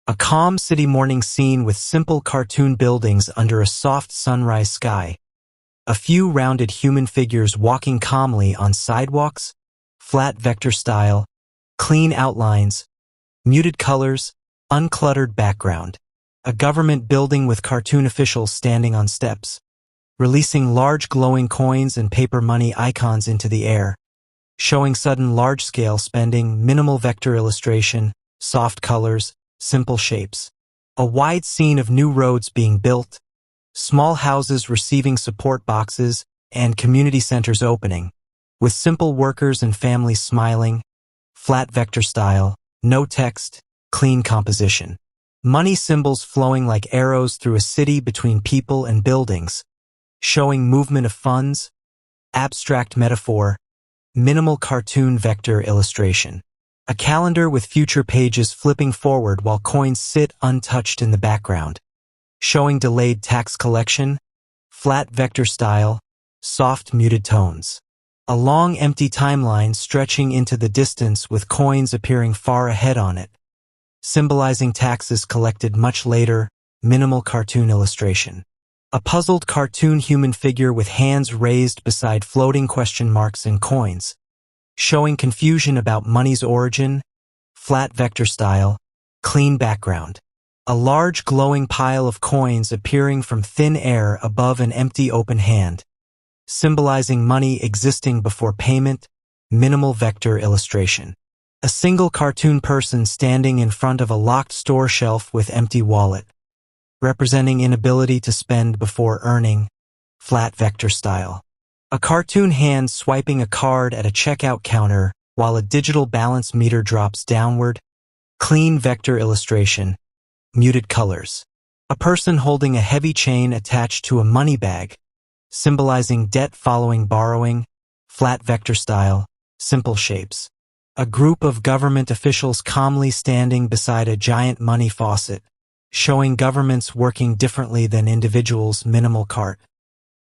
A calm city morning scene with simple cartoon buildings under a soft sunrise sky. A few rounded human figures walking calmly on sidewalks, flat vector style, clean outlines, muted colors, uncluttered background. A government building with cartoon officials standing on steps, releasing large glowing coins and paper money icons into the air, showing sudden large-scale spending, minimal vector illustration, soft colors, simple shapes. A wide scene of new roads being built, small houses receiving support boxes, and community centers opening, with simple workers and families smiling, flat vector style, no text, clean composition. Money symbols flowing like arrows through a city between people and buildings, showing movement of funds, abstract metaphor, minimal cartoon vector illustration. A calendar with future pages flipping forward while coins sit untouched in the background, showing delayed tax collection, flat vector style, soft muted tones. A long empty timeline stretching into the distance with coins appearing far ahead on it, symbolizing taxes collected much later, minimal cartoon illustration. A puzzled cartoon human figure with hands raised beside floating question marks and coins, showing confusion about money's origin, flat vector style, clean background. A large glowing pile of coins appearing from thin air above an empty open hand, symbolizing money existing before payment, minimal vector illustration. A single cartoon person standing in front of a locked store shelf with empty wallet, representing inability to spend before earning, flat vector style. A cartoon hand swiping a card at a checkout counter while a digital balance meter drops downward, clean vector illustration, muted colors. A person holding a heavy chain attached to a money bag, symbolizing debt following borrowing, flat vector style, simple shapes. A group of government officials calmly standing beside a giant money faucet, showing governments working differently than individuals, minimal cart.